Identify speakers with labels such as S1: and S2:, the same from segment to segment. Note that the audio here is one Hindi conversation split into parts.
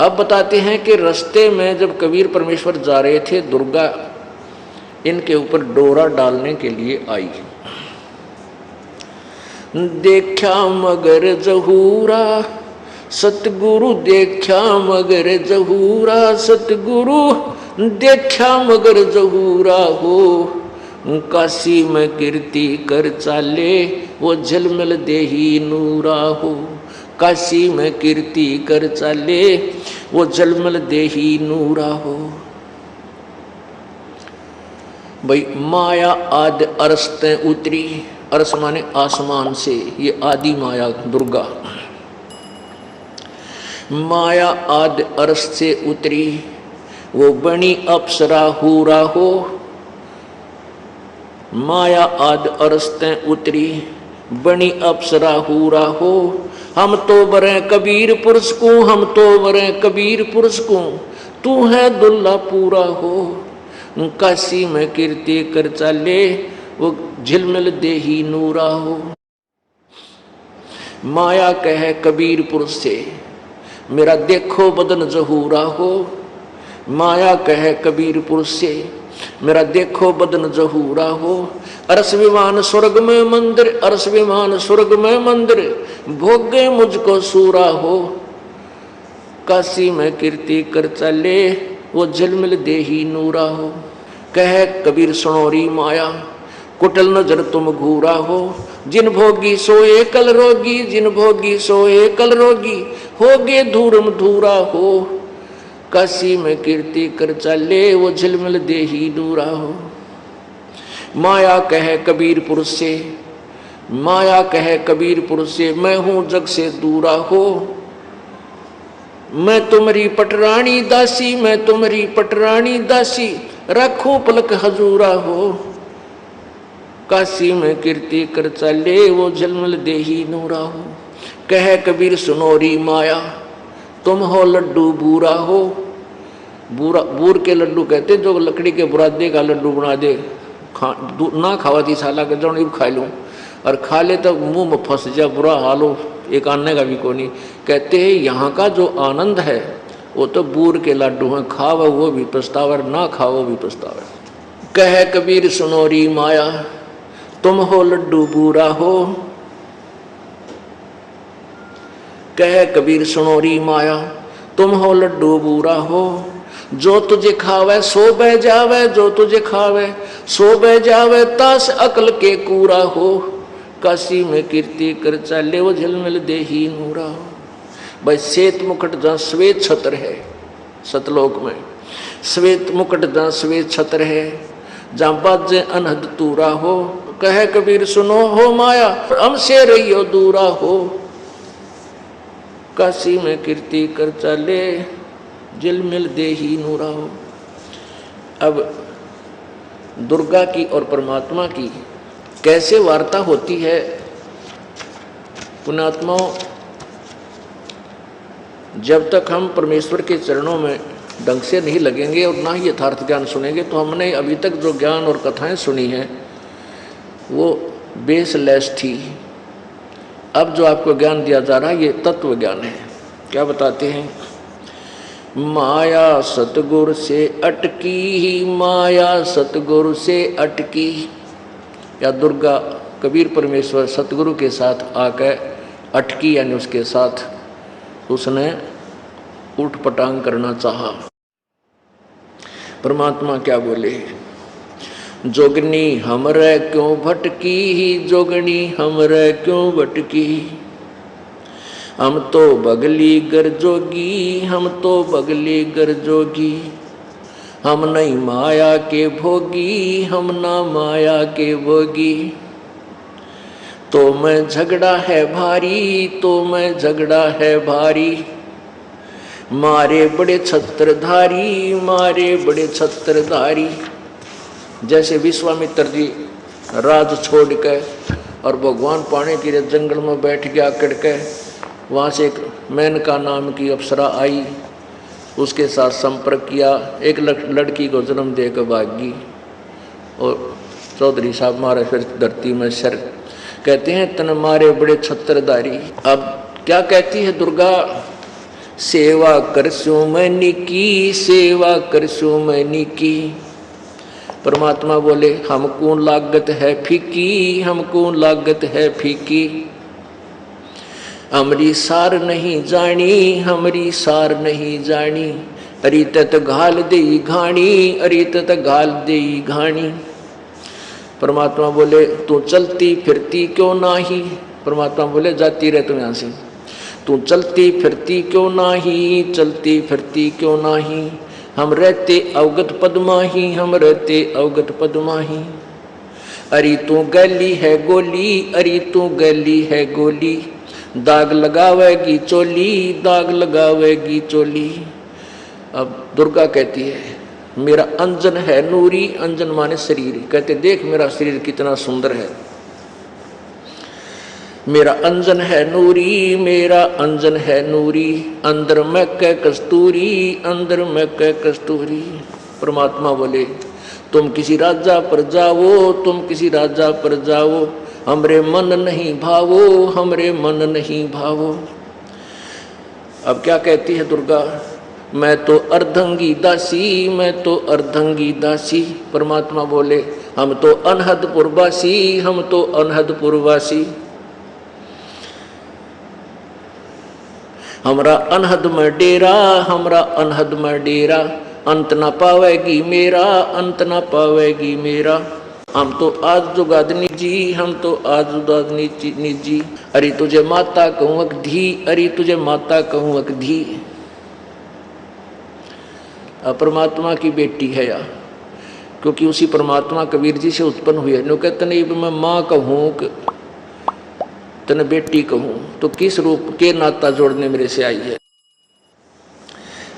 S1: अब बताते हैं कि रास्ते में जब कबीर परमेश्वर जा रहे थे, दुर्गा इनके ऊपर डोरा डालने के लिए आई। देखा मगर जहूरा सतगुरु, देखा मगर जहूरा सतगुरु, देखा मगर जहूरा हो। काशी में कीर्ति कर चाले वो झलमल देही नूरा हो। काशी में कीर्ति कर चाले वो झलमल देही नूरा हो। भाई माया आदि अरस्ते उतरी, अरस माने आसमान से, ये आदि माया दुर्गा। माया आदि अरस से उतरी वो बनी अप्सरा हूरा हो। माया आदि अरस ते उतरी बनी अप्सरा हूरा हो। हम तो बरे कबीर पुरुष को, हम तो बरे कबीर पुरुष को, तू है दुल्ला पूरा हो। काशी में कीर्ति कर चाले वो झिलमिल देही नूरा हो। माया कहे कबीर पुरुष से, मेरा देखो बदन जहूरा हो। माया कहे कबीर पुरुष से, मेरा देखो बदन जहूरा हो। अरस विमान स्वर्ग में मंदिर, अरस विमान स्वर्ग में मंदिर, भोगे मुझको सूरा हो। काशी में कीर्ति कर चले वो झिलमिल देही नूरा हो। कहे कबीर सुनोरी माया, कुटल नजर तुम घूरा हो। जिन भोगी सोए कल रोगी, जिन भोगी सोए कल रोगी, होगे धूरम धूरा हो। काशी में कीर्ति कर चले वो झिलमिल देही नूरा हो। माया कहे कबीर पुरुष से, माया कहे कबीर पुरुष से, मैं हूं जग से दूरा हो। मैं तुम्हारी पटरानी दासी, मैं तुम्हारी पटरानी दासी, रखो पलक हजूरा हो। काशी में कीर्ति कर चले वो झलमल देही नूरा हो। कहे कबीर सुनोरी माया, तुम हो लड्डू बूरा हो। बूरा बूर के लड्डू कहते जो लकड़ी के बुरादे का लड्डू बना दे, ना खावा थी साला के जो खा लूँ, और खा ले तो मुंह में फंस जा, बुरा हाल हो, एक आने का भी को नहीं। कहते हैं यहाँ का जो आनंद है वो तो बूर के लड्डू हैं, खावा वो भी पछतावा, ना खाओ भी पछतावा। कहे कबीर सुनोरी माया, तुम हो लड्डू बूरा हो। कहे कबीर सुनोरी माया, तुम हो लड्डू बूरा हो। जो तुझे खावे सो बह जावे, जो तुझे खावे सो बह जावे, तास अकल के कूरा हो। काशी में कीर्ति कर चले वो झलमिल देही नूरा हो। भाई श्वेत मुकुट जहाँ श्वेत छत्र है, सतलोक में श्वेत मुकुट जहाँ श्वेत छत्र है, जहाँ बाजे अनहद तूरा हो। कहे कबीर सुनो हो माया, हमसे रहियो दूरा हो। काशी में कीर्ति कर चले झिलमिल देही नूरा हो। अब दुर्गा की और परमात्मा की कैसे वार्ता होती है, पुण्यात्माओं, जब तक हम परमेश्वर के चरणों में ढंग से नहीं लगेंगे और ना ही यथार्थ ज्ञान सुनेंगे, तो हमने अभी तक जो ज्ञान और कथाएं सुनी हैं वो बेसलेस थी। अब जो आपको ज्ञान दिया जा रहा है ये तत्व ज्ञान है। क्या बताते हैं? माया सतगुरु से अटकी ही, माया सतगुरु से अटकी। या दुर्गा कबीर परमेश्वर सतगुरु के साथ आकर अटकी, यानी उसके साथ उसने उठ पटांग करना चाहा। परमात्मा क्या बोले? जोगनी हमरे क्यों भटकी ही, जोगनी हमरे क्यों भटकी। हम तो बगली गर जोगी, हम तो बगली गर जोगी। हम नहीं माया के भोगी, हम ना माया के भोगी। तो मैं झगड़ा है भारी, तो मैं झगड़ा है भारी। मारे बड़े छत्रधारी, मारे बड़े छत्रधारी। जैसे विश्वामित्र जी राज छोड़ के और भगवान पाने के लिए जंगल में बैठ गया अकड़ के, वहाँ से एक मेनका नाम की अप्सरा आई, उसके साथ संपर्क किया, एक लड़की को जन्म दे कर भागी और चौधरी साहब मारे फिर धरती में सर। कहते हैं तन मारे बड़े छत्रधारी। अब क्या कहती है दुर्गा? सेवा करसू मैनी की, सेवा करसू मैनी की। परमात्मा बोले हमको लागत है फीकी, हमको लागत है फीकी। हमरी सार नहीं जानी, हमरी सार नहीं जानी। अरे तत घाल दे घाणी, अरे तत घाल दे घाणी। परमात्मा बोले तू चलती फिरती क्यों नाही। परमात्मा बोले जाती रहे तुम यहाँ से, तू चलती फिरती क्यों नाही, चलती फिरती क्यों नाही। हम रहते अवगत पद्माही, हम रहते अवगत पद्माही। अरे तू गली है गोली, अरे तू गली है गोली। दाग लगावेगी चोली, दाग लगावेगी चोली। अब दुर्गा कहती है मेरा अंजन है नूरी, अंजन माने शरीर। कहते देख मेरा शरीर कितना सुंदर है। मेरा अंजन है नूरी, मेरा अंजन है नूरी। अंदर में कै कस्तूरी, अंदर में कै कस्तूरी। परमात्मा बोले तुम किसी राजा पर जाओ, तुम किसी राजा पर जाओ। हमरे मन नहीं भावो, हमरे मन नहीं भावो। अब क्या कहती है दुर्गा, मैं तो अर्धंगी दासी, मैं तो अर्धंगी दासी। परमात्मा बोले हम तो अनहदपुर वासी, हम तो अनहदपुर वासी। हमरा अनहद में डेरा, हमरा अनहद में डेरा। अंत ना पावेगी मेरा, अंत ना पावेगी मेरा। हम तो आज जुगादनी जी, हम तो आज जुगादनी जी। अरे तुझे माता कहूँ अकधी, अरे तुझे माता कहूँ अकधी। परमात्मा की बेटी है या, क्योंकि उसी परमात्मा कबीर जी से उत्पन्न हुई है। नो कहते नहीं मैं माँ कहूँ तने बेटी कहूँ, तो किस रूप के नाता जोड़ने मेरे से आई है।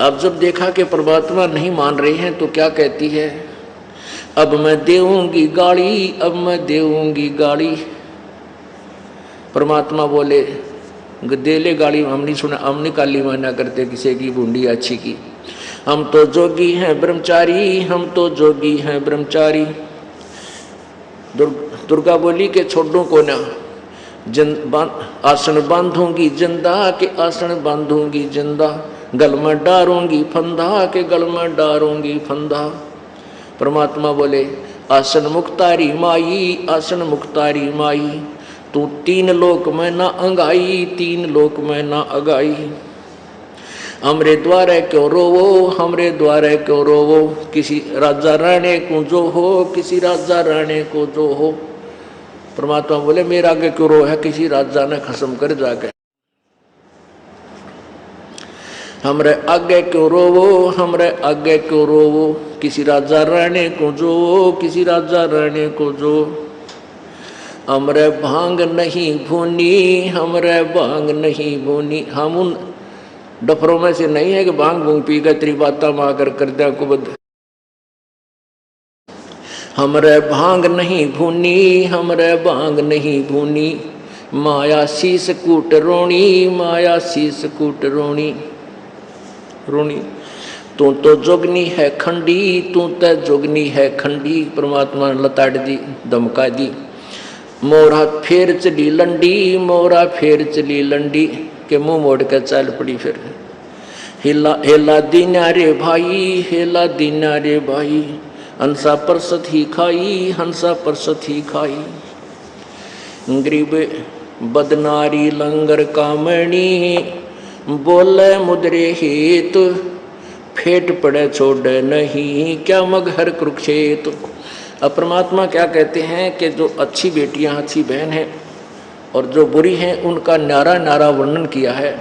S1: अब जब देखा कि परमात्मा नहीं मान रहे हैं तो क्या कहती है, अब मैं देऊंगी गाड़ी, अब मैं देऊंगी गाड़ी। परमात्मा बोले दे ले गाड़ी। हम नहीं सुना, हम नहीं काली माना करते किसी की बूंदी अच्छी की। हम तो जोगी हैं ब्रह्मचारी, हम तो जोगी हैं ब्रह्मचारी। दुर्गा बोली के छोड़ो को ना, आसन बांधूंगी जिंदा के आसन बांधूंगी जिंदा। गल में डारूंगी फंदा के गल में डारूंगी फंदा। परमात्मा बोले आसन मुक्तारी माई, आसन मुक्तारी माई। तू तीन लोक में ना अंगाई, तीन लोक में ना अगाई। हमरे द्वारे क्यों रोवो, हमरे द्वारे क्यों रोवो। किसी राजा राणे को जो हो, किसी राजा राणे को जो हो। परमात्मा बोले मेरा आगे क्यों रो है, किसी राजा ने खसम कर जाके। हमरे आगे क्यों रोवो, हमरे आगे क्यों रोवो। किसी राजा राणे को जो, किसी राजा राणे को जो। हमरे भांग नहीं भूनी, हमरे भांग नहीं भूनी। हम उन डफरों में से नहीं है कि भांग भूंग पी कर तेरी बाता माकर कर दे कुबद। हमरे भांग नहीं भूनी, हमरे भांग नहीं भूनी। माया शीस कूट रोणी, माया शीस कूट रोणी रोणी। तू तो जोगनी है खंडी, तू तो जोगनी है खंडी। परमात्मा ने लताड़ दी, धमका दी। मोरा फेर चली लंडी, मोरा फेर चली लंडी। के मुंह मोड़ कर चल पड़ी फिर। हिला हेला दीना रे भाई, हेला दीना रे भाई। हंसा परसत ही खाई, हंसा परसत ही खाई। गरीब बदनारी लंगर कामणी। बोले मुद्रे हेतु फेट पड़े छोड़े नहीं। क्या मगहर कुरुक्षेत्र। अब परमात्मा क्या कहते हैं कि जो अच्छी बेटियां, अच्छी बहन हैं और जो बुरी हैं उनका न्यारा न्यारा वर्णन किया है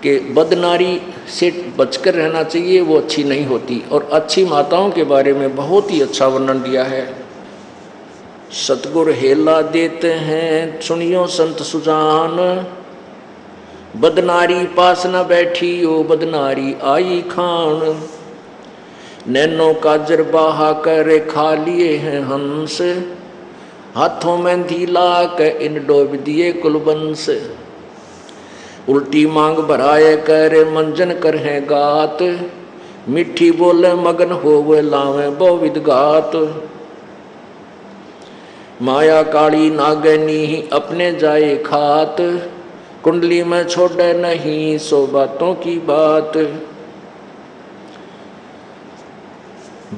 S1: कि बदनारी से बचकर रहना चाहिए, वो अच्छी नहीं होती। और अच्छी माताओं के बारे में बहुत ही अच्छा वर्णन दिया है। सतगुर हेला देते हैं सुनियो संत सुजान। बदनारी पास न बैठी ओ बदनारी आई खान। नैनो काजर बहा कर खा लिए हैं हंस। हाथों में धीला के इन डोब दिए कुलबंस। उल्टी मांग भराए कर मंजन कर है गात। मिठी बोले मगन होवे लावे बहुविध गात। माया काली नागनी अपने जाए खात। कुंडली में छोड़े नहीं सो बातों की बात।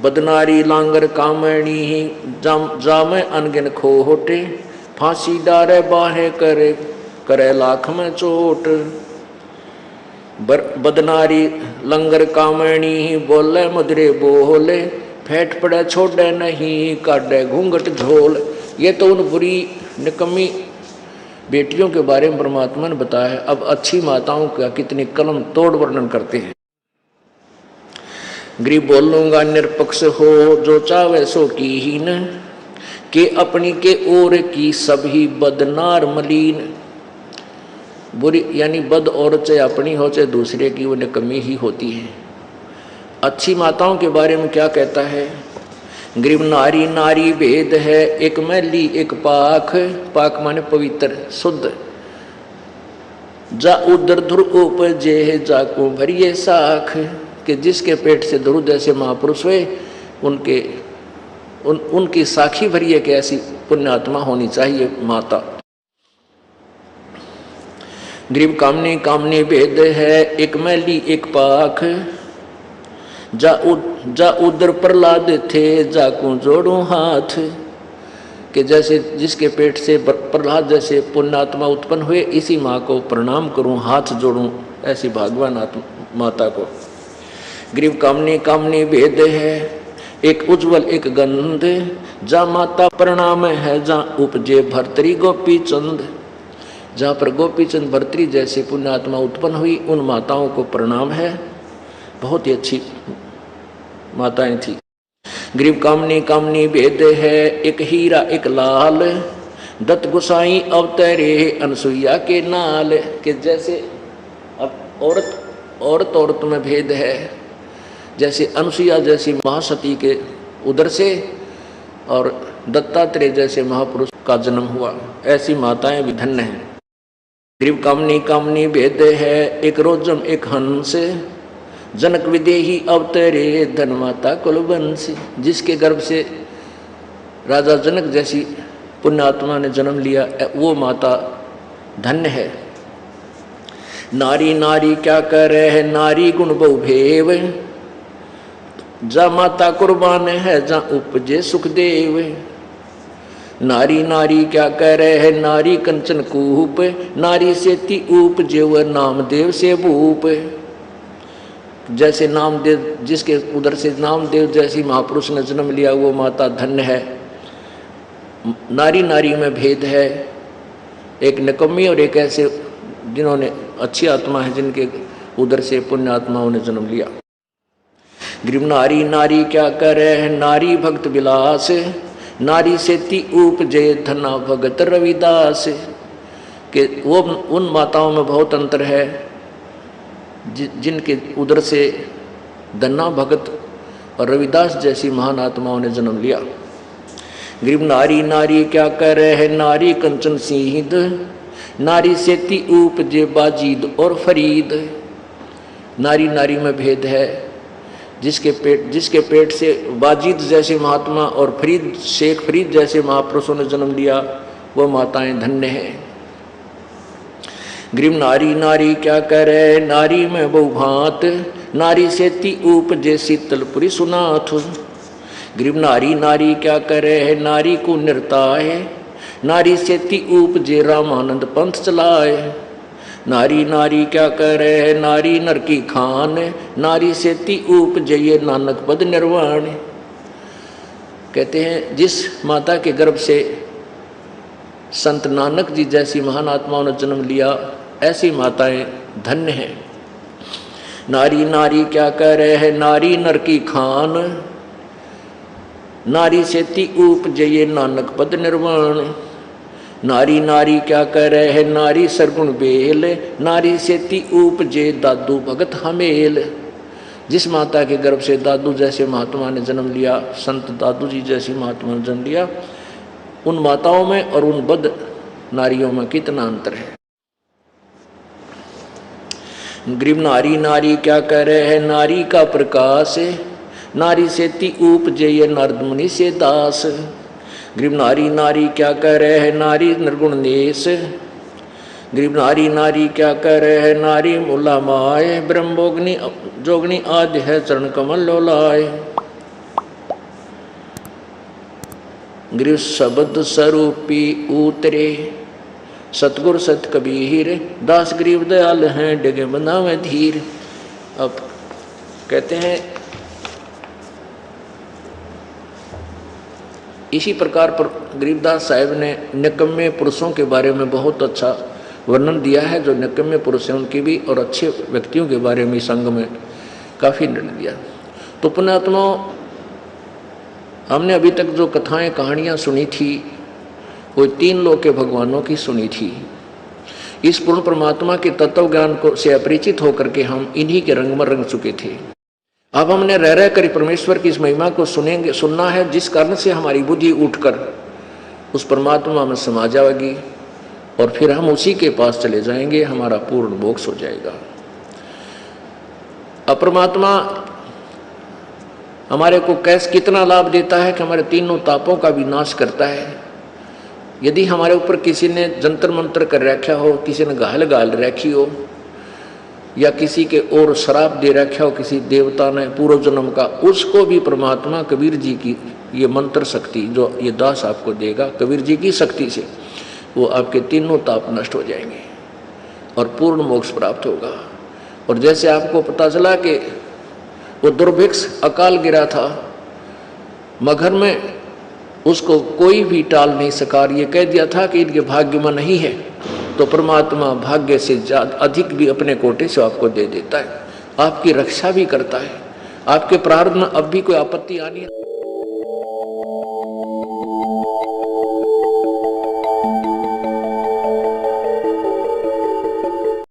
S1: बदनारी लांगर कामणी जामे अनगिन खोटे, फांसी डारे बाहे करे करे लाख में चोट। बदनारी लंगर कामणी बोले मधुरे बोले, फेंट पड़े छोड़े नहीं काटे घूंघट झोल। ये तो उन बुरी निकम्मी बेटियों के बारे में परमात्मा ने बताया है। अब अच्छी माताओं का कितनी कलम तोड़ वर्णन करते हैं। गरीब बोलूंगा निरपक्ष हो जो चावे सो की ही न, के अपनी के ओर की सभी बदनार मलीन। बुरी यानी बद औरत चाहे अपनी हो चाहे दूसरे की, वो निकम्मी ही होती है। अच्छी माताओं के बारे में क्या कहता है? गरीब नारी नारी भेद है, एक मैली एक पाख। पाक माने पवित्र शुद्ध। जा उदर ध्रुव उपजे जाको भरिए साख, कि जिसके पेट से ध्रुव जैसे महापुरुष हुए उनकी साखी भरिए कि ऐसी पुण्यात्मा होनी चाहिए माता। गरीब कामनी कामनी भेद है, एक मैली एक पाख। जा उदर प्रहलाद थे जाकू जोड़ू हाथ, कि जैसे जिसके पेट से प्रहलाद जैसे पुण्यात्मा उत्पन्न हुए, इसी माँ को प्रणाम करूं, हाथ जोड़ूं, ऐसी भागवान माता को। गरीब कामनी कामनी भेद है, एक उज्जवल एक गंध। जा माता प्रणाम है जहाँ उपजे भर्तरी गोपी चंद। जहाँ पर गोपी चंद भर्तरी जैसे पुण्यात्मा उत्पन्न हुई, उन माताओं को प्रणाम है। बहुत ही अच्छी माताएं थी। गरीब कामनी कामनी भेद है, एक हीरा एक लाल। दत्त गोसाई अवतरे अनसुईया के नाल, के जैसे अब औरत में भेद है, जैसे अनसुईया जैसी महासती के उदर से और दत्तात्रेय जैसे महापुरुष का जन्म हुआ, ऐसी माताएं भी धन्य हैं। गरीब कामनी कामनी भेद है, एक रोजम एक हंस। जनक विदेही अवतरे धन माता कुलवंश। जिसके गर्भ से राजा जनक जैसी पुण्यात्मा ने जन्म लिया, वो माता धन्य है। नारी नारी क्या करे है, नारी गुण बहुभेव। जा माता कुर्बान है जहाँ उपजे सुखदेव। नारी नारी क्या कह रहे है, नारी कंचन कूप। नारी से ती उपजे वह नामदेव से भूप। जैसे नामदेव, जिसके उधर से नामदेव जैसी महापुरुष ने जन्म लिया, वो माता धन्य है। नारी नारी में भेद है, एक निकम्मी और एक ऐसे जिन्होंने अच्छी आत्मा है, जिनके उधर से पुण्य आत्माओं ने जन्म लिया। गरीब नारी नारी क्या करे है, नारी भक्त विलास। नारी से ती उपजे धना भगत रविदास। के वो उन माताओं में बहुत अंतर है जिनके उदर से धन्ना भगत और रविदास जैसी महान आत्माओं ने जन्म लिया। गरीब नारी नारी क्या कह रहे हैं, नारी कंचन सिंह। नारी से ती उपजे बाजीद और फरीद। नारी नारी में भेद है, जिसके पेट से बाजीद जैसे महात्मा और शेख फरीद जैसे महापुरुषों ने जन्म लिया, वो माताएं धन्य हैं। गरीब नारी नारी क्या कह रहे, नारी में बहुभांत। नारी से ती उपजे शीतलपुरी सुनाथ। गरीब नारी नारी क्या कह रहे है, नारी को निर्ताए। नारी से ती उपजे रामानंद पंथ चलाए। नारी नारी क्या कह रहे है, नारी नर की खान। नारी से ती उपजे ये नानक पद निर्वाण। कहते हैं जिस माता के गर्भ से संत नानक जी जैसी महान आत्माओं ने जन्म लिया, ऐसी माताएं धन्य हैं। नारी नारी क्या कह रहे हैं, नारी नर की खान। नारी से ती उपजे ये नानक पद निर्वाण। नारी नारी क्या कह रहे हैं, नारी सरगुण बेल। नारी से ती उपजे दादू भगत हमेल। जिस माता के गर्भ से दादू जैसे महात्मा ने जन्म लिया, संत दादू जी जैसी महात्मा ने जन्म लिया, उन माताओं में और उन बद नारियों में कितना अंतर है। गरीब नारी नारी क्या कह रहे हैं, नारी का प्रकाश। नारी से ती उपजे ये नारद मुनि से दास। गरीब नारी नारी क्या कह रहे हैं, नारी निर्गुण नेश। गरीब नारी नारी क्या कह रहे हैं, नारी मुला माए, ब्रह्मोगनी जोगनी आदि है चरण कमल लोलाए। गरीब शब्द स्वरूपी उतरे, सतगुर सत कबीर, दास गरीब दयाल हैं डिगे बंदा में धीर। अब कहते हैं इसी प्रकार पर गरीबदास साहिब ने निकम्मे पुरुषों के बारे में बहुत अच्छा वर्णन दिया है। जो निकम्मे पुरुष हैं उनकी भी और अच्छे व्यक्तियों के बारे में संग में काफ़ी निर्णय दिया। तो पुण्यात्मा, हमने अभी तक जो कथाएं कहानियां सुनी थी वो 3 लोक के भगवानों की सुनी थी। इस पूर्ण परमात्मा के तत्व ज्ञान को से अपरिचित होकर के हम इन्हीं के रंग में रंग चुके थे। अब हमने रह कर परमेश्वर की इस महिमा को सुनना है, जिस कारण से हमारी बुद्धि उठकर उस परमात्मा में समा जाएगी और फिर हम उसी के पास चले जाएंगे, हमारा पूर्ण मोक्ष हो जाएगा। अब परमात्मा हमारे को कितना लाभ देता है कि हमारे तीनों तापों का भी नाश करता है। यदि हमारे ऊपर किसी ने जंतर मंत्र कर रखा हो, किसी ने गाल रखी हो, या किसी के और शराब दे रखा हो किसी देवता ने पूर्व जन्म का, उसको भी परमात्मा कबीर जी की ये मंत्र शक्ति जो ये दास आपको देगा, कबीर जी की शक्ति से वो आपके तीनों ताप नष्ट हो जाएंगे और पूर्ण मोक्ष प्राप्त होगा। और जैसे आपको पता चला कि वो दुर्भिक्ष अकाल गिरा था मगहर में, उसको कोई भी टाल नहीं सका, ये कह दिया था कि इनके भाग्य में नहीं है, तो परमात्मा भाग्य से अधिक भी अपने कोटे से आपको दे देता है, आपकी रक्षा भी करता है। आपके प्रारब्ध में अब भी कोई आपत्ति आनी है